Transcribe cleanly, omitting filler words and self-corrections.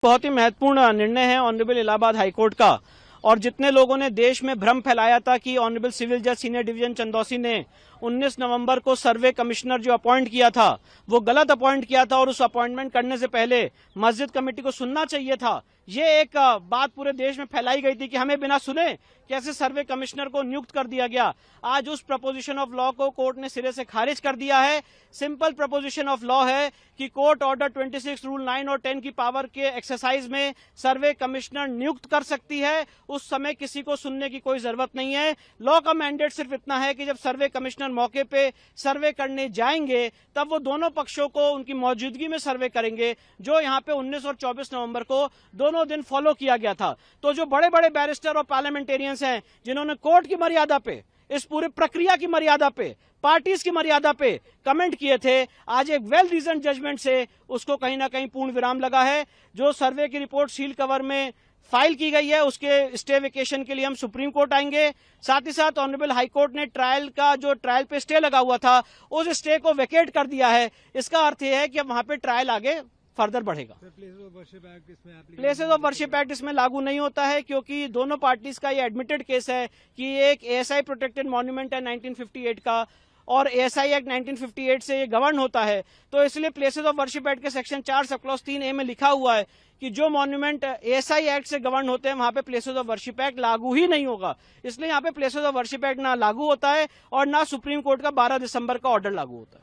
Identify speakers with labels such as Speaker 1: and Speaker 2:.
Speaker 1: बहुत ही महत्वपूर्ण निर्णय है ऑनरेबल इलाहाबाद हाईकोर्ट का। और जितने लोगों ने देश में भ्रम फैलाया था कि ऑनरेबल सिविल जज सीनियर डिवीजन चंदौसी ने 19 नवंबर को सर्वे कमिश्नर जो अपॉइंट किया था वो गलत अपॉइंट किया था और उस अपॉइंटमेंट करने से पहले मस्जिद कमेटी को सुनना चाहिए था, ये एक बात पूरे देश में फैलाई गई थी कि हमें बिना सुने कैसे सर्वे कमिश्नर को नियुक्त कर दिया गया। आज उस प्रपोजिशन ऑफ लॉ को कोर्ट ने सिरे से खारिज कर दिया है। सिंपल प्रपोजिशन ऑफ लॉ है कि कोर्ट ऑर्डर 26 रूल 9 और 10 की पावर के एक्सरसाइज में सर्वे कमिश्नर नियुक्त कर सकती है। उस समय किसी को सुनने की कोई जरूरत नहीं है। लॉ का मैंडेट सिर्फ इतना है कि जब सर्वे कमिश्नर मौके पे सर्वे करने जाएंगे तब वो दोनों पक्षों को उनकी मौजूदगी में सर्वे करेंगे, जो यहाँ पे 19 और 24 नवंबर को दोनों दिन फॉलो किया गया था। तो जो बड़े बड़े बैरिस्टर और पार्लियामेंटेरियंस हैं जिन्होंने कोर्ट की मर्यादा पे, इस पूरी प्रक्रिया की मर्यादा पे, पार्टीज की मर्यादा पे कमेंट किए थे, आज एक वेल रीजन जजमेंट से उसको कहीं ना कहीं पूर्ण विराम लगा है। जो सर्वे की रिपोर्ट सील कवर में फाइल की गई है उसके स्टे वेकेशन के लिए हम सुप्रीम कोर्ट आएंगे। साथ ही साथ ऑनरेबल हाई कोर्ट ने ट्रायल पे स्टे लगा हुआ था उस स्टे को वेकेट कर दिया है। इसका अर्थ यह है कि अब वहां पे ट्रायल आगे फर्दर बढ़ेगा। प्लेसेस ऑफ वर्शिप एक्ट इसमें लागू नहीं होता है क्योंकि दोनों पार्टीज का ये एडमिटेड केस है कि एक एएसआई प्रोटेक्टेड मॉन्यूमेंट है 1958 का और एएसआई एक्ट 1958 से ये गवर्न होता है। तो इसलिए प्लेसेस ऑफ वर्शिप एक्ट के सेक्शन 4 सब क्लॉज 3A में लिखा हुआ है कि जो मॉन्यूमेंट एएसआई एक्ट से गवर्न होते हैं वहां पे प्लेसेस ऑफ वर्शिप एक्ट लागू ही नहीं होगा। इसलिए यहाँ पे प्लेसेस ऑफ वर्शिप एक्ट ना लागू होता है और ना सुप्रीम कोर्ट का 12 दिसंबर का ऑर्डर लागू होता है।